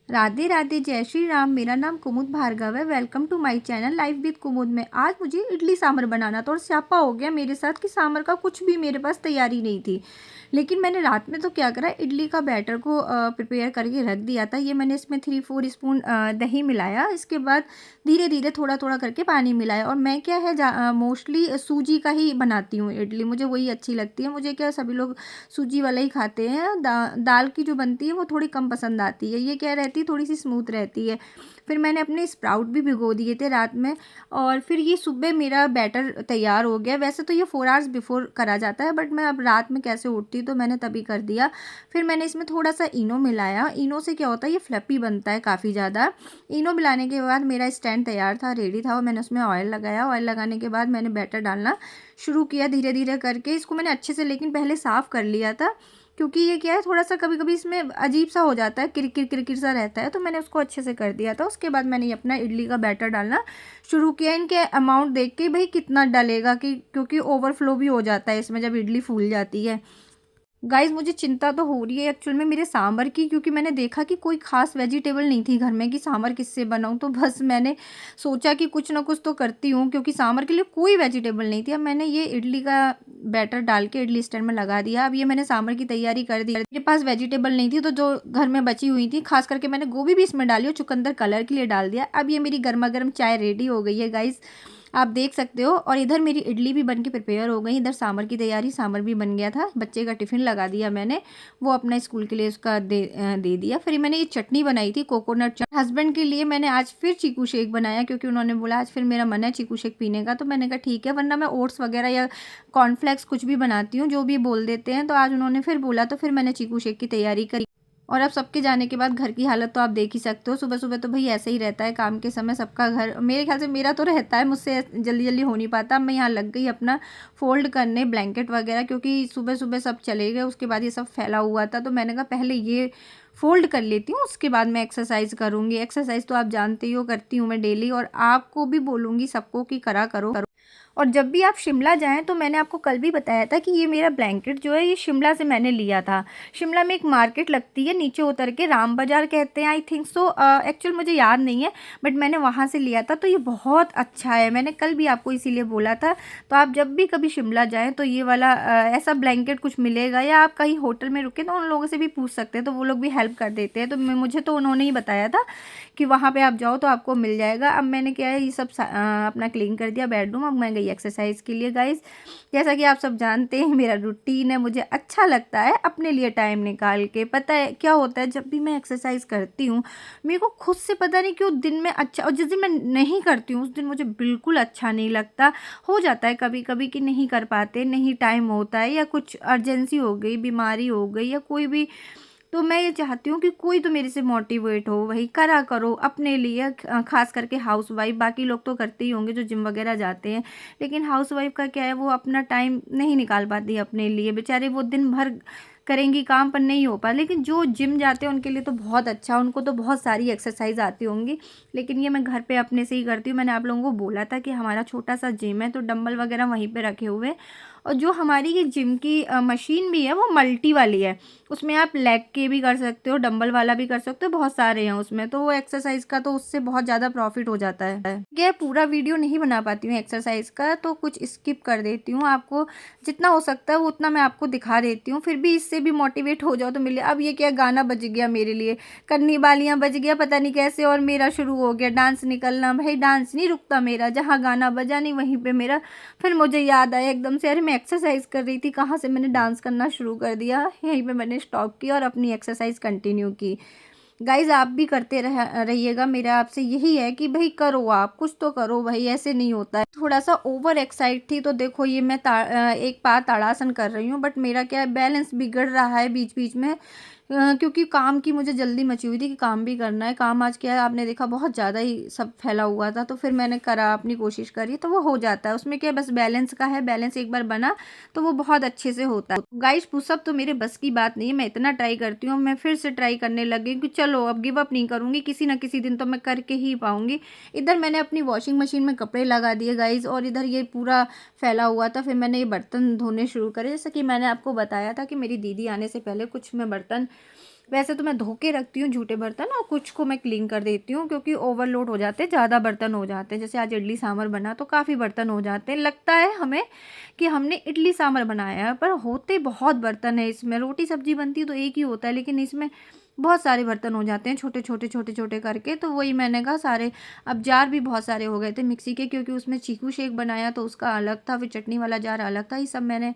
राधे राधे, जय श्री राम। मेरा नाम कुमुद भार्गव है। Welcome to my channel life with Kumud में। आज मुझे इडली सांभर बनाना था और स्यापा हो गया मेरे साथ कि सांभर का कुछ भी मेरे पास तैयारी नहीं थी। लेकिन मैंने रात में तो क्या करा, इडली का बैटर को प्रिपेयर करके रख दिया था। ये मैंने इसमें 3-4 स्पून दही मिलाया। इसके बाद धीरे धीरे थोड़ा थोड़ा करके पानी मिलाया। और मैं क्या है, मोस्टली सूजी का ही बनाती हूँ इडली, मुझे वही अच्छी लगती है। मुझे क्या, सभी लोग सूजी वाला ही खाते हैं। दाल की जो बनती है वो थोड़ी कम पसंद आती है। ये क्या रहती है, थोड़ी सी स्मूथ रहती है। फिर मैंने अपने स्प्राउट भी भिगो दिए थे रात में। और फिर ये सुबह मेरा बैटर तैयार हो गया। वैसे तो ये 4 आवर्स बिफोर करा जाता है, बट मैं अब रात में कैसे उठती तो मैंने तभी कर दिया। फिर मैंने इसमें थोड़ा सा इनो मिलाया। इनो से क्या होता है, ये फ्लफी बनता है काफ़ी ज़्यादा। इनो मिलाने के बाद मेरा स्टैंड तैयार था, रेडी था। और मैंने उसमें ऑयल लगाया। ऑयल लगाने के बाद मैंने बैटर डालना शुरू किया धीरे धीरे करके। इसको मैंने अच्छे से लेकिन पहले साफ़ कर लिया था, क्योंकि ये क्या है, थोड़ा सा कभी कभी इसमें अजीब सा हो जाता है, किरकिर किरकिर सा रहता है। तो मैंने उसको अच्छे से कर दिया था। उसके बाद मैंने ये अपना इडली का बैटर डालना शुरू किया। इनके अमाउंट देख के भाई कितना डालेगा, कि क्योंकि ओवरफ्लो भी हो जाता है इसमें जब इडली फूल जाती है। गाइस, मुझे चिंता तो हो रही है एक्चुअल में मेरे सांभर की, क्योंकि मैंने देखा कि कोई खास वेजिटेबल नहीं थी घर में कि सांभर किससे बनाऊं। तो बस मैंने सोचा कि कुछ ना कुछ तो करती हूँ, क्योंकि सांभर के लिए कोई वेजिटेबल नहीं थी। अब मैंने ये इडली का बैटर डाल के इडली स्टैंड में लगा दिया। अब ये मैंने सांभर की तैयारी कर दी। मेरे पास वेजिटेबल नहीं थी, तो जो घर में बची हुई थी, खास करके मैंने गोभी भी इसमें डाली और चुकंदर कलर के लिए डाल दिया। अब ये मेरी गर्मा गर्म चाय रेडी हो गई है गाइस, आप देख सकते हो। और इधर मेरी इडली भी बनके प्रिपेयर हो गई। इधर सांभर की तैयारी, सांभर भी बन गया था। बच्चे का टिफ़िन लगा दिया मैंने, वो अपना स्कूल के लिए उसका दे दिया। फिर मैंने ये चटनी बनाई थी, कोकोनट चटनी। हस्बैंड के लिए मैंने आज फिर चीकू शेक बनाया, क्योंकि उन्होंने बोला आज फिर मेरा मन है चीकू शेक पीने का। तो मैंने कहा ठीक है, वरना मैं ओट्स वगैरह या कॉर्नफ्लेक्स कुछ भी बनाती हूँ, जो भी बोल देते हैं। तो आज उन्होंने फिर बोला, तो फिर मैंने चीकू शेक की तैयारी करी। और अब सबके जाने के बाद घर की हालत तो आप देख ही सकते हो। सुबह सुबह तो भाई ऐसे ही रहता है, काम के समय सबका घर, मेरे ख्याल से मेरा तो रहता है, मुझसे जल्दी जल्दी हो नहीं पाता। अब मैं यहाँ लग गई अपना फोल्ड करने ब्लैंकेट वगैरह, क्योंकि सुबह सुबह सब चले गए। उसके बाद ये सब फैला हुआ था, तो मैंने कहा पहले ये फोल्ड कर लेती हूँ, उसके बाद मैं एक्सरसाइज करूँगी। एक्सरसाइज तो आप जानते ही हो, करती हूँ मैं डेली। और आपको भी बोलूँगी सबको कि करा करो। और जब भी आप शिमला जाएँ, तो मैंने आपको कल भी बताया था कि ये मेरा ब्लैंकेट जो है, ये शिमला से मैंने लिया था। शिमला में एक मार्केट लगती है, नीचे उतर के राम बाज़ार कहते हैं, आई थिंक सो। एक्चुअल मुझे याद नहीं है, बट मैंने वहाँ से लिया था। तो ये बहुत अच्छा है, मैंने कल भी आपको इसीलिए बोला था। तो आप जब भी कभी शिमला जाएँ, तो ये वाला ऐसा ब्लैंकेट कुछ मिलेगा, या आप कहीं होटल में रुके तो उन लोगों से भी पूछ सकते हैं, तो वो लोग भी हेल्प कर देते हैं। तो मुझे तो उन्होंने ही बताया था कि वहाँ पे आप जाओ तो आपको मिल जाएगा। अब मैंने क्या है, ये सब अपना क्लीन कर दिया बेडरूम। अब मैं गई एक्सरसाइज के लिए गाइस। जैसा कि आप सब जानते हैं, मेरा रूटीन है, मुझे अच्छा लगता है अपने लिए टाइम निकाल के। पता है क्या होता है, जब भी मैं एक्सरसाइज करती हूँ, मेरे को खुद से पता नहीं क्यों दिन में अच्छा, और जिस दिन मैं नहीं करती हूँ उस दिन मुझे बिल्कुल अच्छा नहीं लगता। हो जाता है कभी कभी कि नहीं कर पाते, नहीं टाइम होता है, या कुछ अर्जेंसी हो गई, बीमारी हो गई, या कोई भी। तो मैं ये चाहती हूँ कि कोई तो मेरे से मोटिवेट हो, वही करा करो अपने लिए। खास करके हाउसवाइफ, बाकी लोग तो करते ही होंगे जो जिम वगैरह जाते हैं, लेकिन हाउसवाइफ का क्या है, वो अपना टाइम नहीं निकाल पाती अपने लिए। बेचारे वो दिन भर करेंगी काम, पर नहीं हो पा। लेकिन जो जिम जाते हैं उनके लिए तो बहुत अच्छा, उनको तो बहुत सारी एक्सरसाइज आती होंगी। लेकिन ये मैं घर पे अपने से ही करती हूँ। मैंने आप लोगों को बोला था कि हमारा छोटा सा जिम है, तो डंबल वगैरह वहीं पे रखे हुए हैं। और जो हमारी ये जिम की मशीन भी है, वो मल्टी वाली है। उसमें आप लेग के भी कर सकते हो, डंबल वाला भी कर सकते हो, बहुत सारे हैं उसमें। तो वो एक्सरसाइज का तो उससे बहुत ज़्यादा प्रॉफिट हो जाता है। ये पूरा वीडियो नहीं बना पाती हूँ एक्सरसाइज का, तो कुछ स्किप कर देती हूँ। आपको जितना हो सकता है वो उतना मैं आपको दिखा देती हूँ, फिर भी इससे भी मोटिवेट हो जाओ तो मिले। अब ये क्या, गाना बज गया मेरे लिए, कन्नी बालियाँ बज गया पता नहीं कैसे, और मेरा शुरू हो गया डांस निकलना। भाई डांस नहीं रुकता मेरा, जहाँ गाना बजा नहीं वहीं पे मेरा। फिर मुझे याद आया एकदम से, अरे मैं एक्सरसाइज कर रही थी, कहाँ से मैंने डांस करना शुरू कर दिया। यहीं पे मैंने स्टॉप किया और अपनी एक्सरसाइज कंटिन्यू की। गाइज, आप भी करते रहिएगा। मेरा आपसे यही है कि भाई करो, आप कुछ तो करो भाई, ऐसे नहीं होता है। थोड़ा सा ओवर एक्साइट थी, तो देखो ये मैं एक पार ताड़ासन कर रही हूँ, बट मेरा क्या है, बैलेंस बिगड़ रहा है बीच बीच में। क्योंकि काम की मुझे जल्दी मची हुई थी कि काम भी करना है। काम आज क्या है, आपने देखा बहुत ज़्यादा ही सब फैला हुआ था, तो फिर मैंने करा, अपनी कोशिश करी, तो वो हो जाता है। उसमें क्या, बस बैलेंस का है, बैलेंस एक बार बना तो वो बहुत अच्छे से होता है। गाइस, पुशअप तो मेरे बस की बात नहीं है, मैं इतना ट्राई करती हूँ। मैं फिर से ट्राई करने लगी कि चलो अब गिव अप नहीं करूँगी, किसी ना किसी दिन तो मैं करके ही पाऊँगी। इधर मैंने अपनी वॉशिंग मशीन में कपड़े लगा दिए गाइस, और इधर ये पूरा फैला हुआ था। फिर मैंने ये बर्तन धोने शुरू करे, जैसे कि मैंने आपको बताया था कि मेरी दीदी आने से पहले कुछ मैं बर्तन वैसे तो मैं धो के रखती हूँ जूठे बर्तन और कुछ को मैं क्लीन कर देती हूँ, क्योंकि ओवरलोड हो जाते हैं, ज़्यादा बर्तन हो जाते हैं। जैसे आज इडली सांभर बना तो काफ़ी बर्तन हो जाते हैं, लगता है हमें कि हमने इडली सांभर बनाया है, पर होते बहुत बर्तन है इसमें। रोटी सब्जी बनती तो एक ही होता है, लेकिन इसमें बहुत सारे बर्तन हो जाते हैं छोटे छोटे छोटे छोटे करके। तो वही मैंने कहा सारे, अब जार भी बहुत सारे हो गए थे मिक्सी के, क्योंकि उसमें चीकू शेक बनाया तो उसका अलग था, फिर चटनी वाला जार अलग था। ये सब मैंने,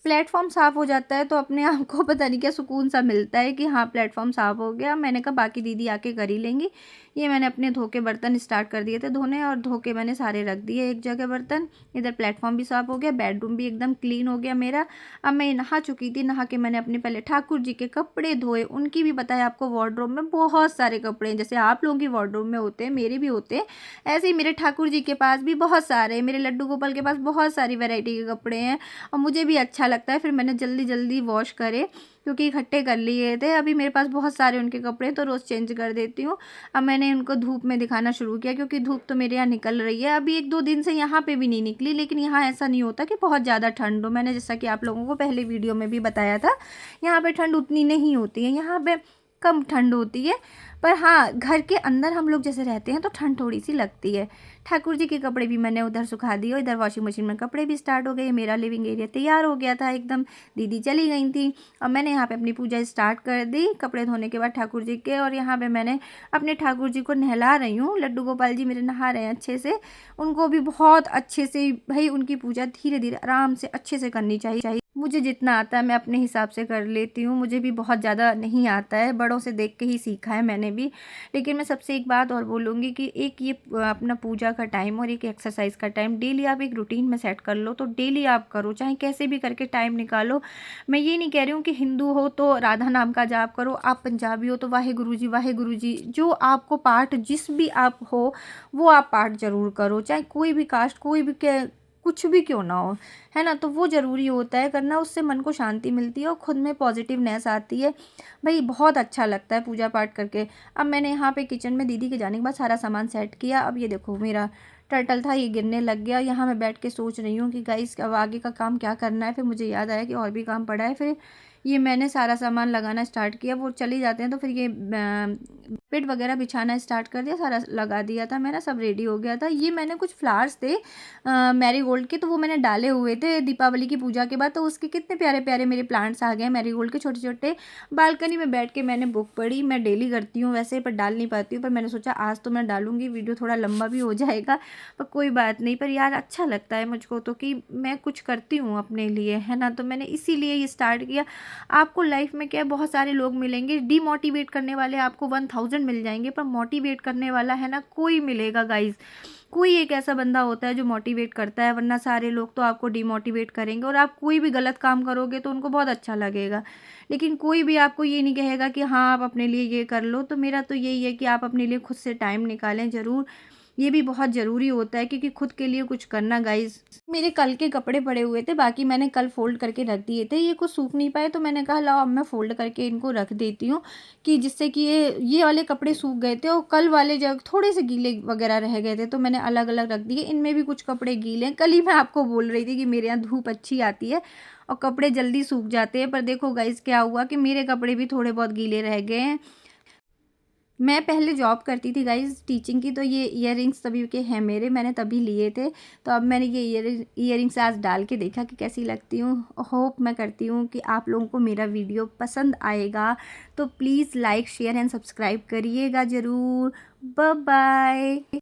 प्लेटफॉर्म साफ़ हो जाता है तो अपने आप को पता नहीं क्या सुकून सा मिलता है कि हाँ प्लेटफॉर्म साफ़ हो गया। मैंने कहा बाकी दीदी आके कर ही लेंगी। ये मैंने अपने धो के बर्तन स्टार्ट कर दिए थे धोने, और धो के मैंने सारे रख दिए एक जगह बर्तन। इधर प्लेटफॉर्म भी साफ़ हो गया, बेडरूम भी एकदम क्लीन हो गया मेरा। अब मैं नहा चुकी थी, नहा के मैंने अपने पहले ठाकुर जी के कपड़े धोए। उनकी भी पता है आपको, वार्डरोब में बहुत सारे कपड़े हैं, जैसे आप लोगों की वार्डरोब में होते हैं मेरे भी होते हैं, ऐसे ही मेरे ठाकुर जी के पास भी बहुत सारे, मेरे लड्डू गोपाल के पास बहुत सारी वैरायटी के कपड़े हैं, और मुझे भी अच्छा लगता है। फिर मैंने जल्दी जल्दी वॉश करे, क्योंकि इकट्ठे कर लिए थे। अभी मेरे पास बहुत सारे उनके कपड़े, तो रोज़ चेंज कर देती हूँ। अब मैंने उनको धूप में दिखाना शुरू किया, क्योंकि धूप तो मेरे यहाँ निकल रही है। अभी 1-2 दिन से यहाँ पे भी नहीं निकली, लेकिन यहाँ ऐसा नहीं होता कि बहुत ज़्यादा ठंड हो। मैंने जैसा कि आप लोगों को पहले वीडियो में भी बताया था, यहाँ पे ठंड उतनी नहीं होती है, यहाँ पे कम ठंड होती है। पर हाँ, घर के अंदर हम लोग जैसे रहते हैं तो ठंड थोड़ी सी लगती है। ठाकुर जी के कपड़े भी मैंने उधर सुखा दिए, इधर वॉशिंग मशीन में कपड़े भी स्टार्ट हो गए। मेरा लिविंग एरिया तैयार हो गया था एकदम। दीदी चली गई थी और मैंने यहाँ पे अपनी पूजा स्टार्ट कर दी कपड़े धोने के बाद ठाकुर जी के। और यहाँ पे मैंने अपने ठाकुर जी को नहला रही हूँ। लड्डू गोपाल जी मेरे नहा रहे हैं अच्छे से, उनको भी बहुत अच्छे से, भाई उनकी पूजा धीरे धीरे आराम से अच्छे से करनी चाहिए। मुझे जितना आता है मैं अपने हिसाब से कर लेती हूँ, मुझे भी बहुत ज़्यादा नहीं आता है, बड़ों से देख के ही सीखा है मैंने भी। लेकिन मैं सबसे एक बात और बोलूँगी कि एक ये अपना पूजा का टाइम और एक एक्सरसाइज का टाइम डेली आप एक रूटीन में सेट कर लो, तो डेली आप करो, चाहे कैसे भी करके टाइम निकालो। मैं ये नहीं कह रही हूँ कि हिंदू हो तो राधा नाम का जाप करो, आप पंजाबी हो तो वाहे गुरु जी, जो आपको पाठ जिस भी आप हो वो आप पाठ ज़रूर करो, चाहे कोई भी कास्ट, कोई भी कुछ भी क्यों ना हो, है ना। तो वो ज़रूरी होता है करना, उससे मन को शांति मिलती है और ख़ुद में पॉजिटिवनेस आती है। भाई बहुत अच्छा लगता है पूजा पाठ करके। अब मैंने यहाँ पे किचन में दीदी के जाने के बाद सारा सामान सेट किया। अब ये देखो मेरा टर्टल था, ये गिरने लग गया। यहाँ मैं बैठ के सोच रही हूँ कि गाइस अब आगे का काम क्या करना है। फिर मुझे याद आया कि और भी काम पड़ा है। फिर ये मैंने सारा सामान लगाना स्टार्ट किया, वो चली जाते हैं तो फिर ये बेड वगैरह बिछाना स्टार्ट कर दिया, सारा लगा दिया था मैंने, सब रेडी हो गया था। ये मैंने कुछ फ्लावर्स थे मैरीगोल्ड के, तो वो मैंने डाले हुए थे दीपावली की पूजा के बाद, तो उसके कितने प्यारे प्यारे मेरे प्लांट्स आ गए मैरीगोल्ड के छोटे छोटे। बालकनी में बैठ के मैंने बुक पढ़ी, मैं डेली करती हूँ वैसे, पर डाल नहीं पाती हूँ, पर मैंने सोचा आज तो मैं डालूंगी। वीडियो थोड़ा लंबा भी हो जाएगा पर कोई बात नहीं, पर यार अच्छा लगता है मुझको तो कि मैं कुछ करती हूँ अपने लिए, है ना। तो मैंने इसीलिए ये स्टार्ट किया। आपको लाइफ में क्या बहुत सारे लोग मिलेंगे, डीमोटिवेट करने वाले आपको 1000 मिल जाएंगे, पर मोटिवेट करने वाला है ना कोई मिलेगा गाइज। कोई एक ऐसा बंदा होता है जो मोटिवेट करता है, वरना सारे लोग तो आपको डिमोटिवेट करेंगे। और आप कोई भी गलत काम करोगे तो उनको बहुत अच्छा लगेगा, लेकिन कोई भी आपको ये नहीं कहेगा कि हाँ आप अपने लिए ये कर लो। तो मेरा तो यही है कि आप अपने लिए खुद से टाइम निकालें ज़रूर, ये भी बहुत ज़रूरी होता है, क्योंकि खुद के लिए कुछ करना गाइज। मेरे कल के कपड़े पड़े हुए थे, बाकी मैंने कल फोल्ड करके रख दिए थे, ये कुछ सूख नहीं पाए, तो मैंने कहा लाओ अब मैं फोल्ड करके इनको रख देती हूँ, कि जिससे कि ये वाले कपड़े सूख गए थे और कल वाले जब थोड़े से गीले वगैरह रह गए थे तो मैंने अलग अलग रख दिए। इनमें भी कुछ कपड़े गीले हैं। कल ही मैं आपको बोल रही थी कि मेरे यहाँ धूप अच्छी आती है और कपड़े जल्दी सूख जाते हैं, पर देखो गाइज क्या हुआ कि मेरे कपड़े भी थोड़े बहुत गीले रह गए हैं। मैं पहले जॉब करती थी गाइज टीचिंग की, तो ये इयररिंग्स तभी के हैं मेरे, मैंने तभी लिए थे। तो अब मैंने ये इयररिंग्स आज डाल के देखा कि कैसी लगती हूँ। होप मैं करती हूँ कि आप लोगों को मेरा वीडियो पसंद आएगा, तो please like share and subscribe करिएगा ज़रूर। Bye bye.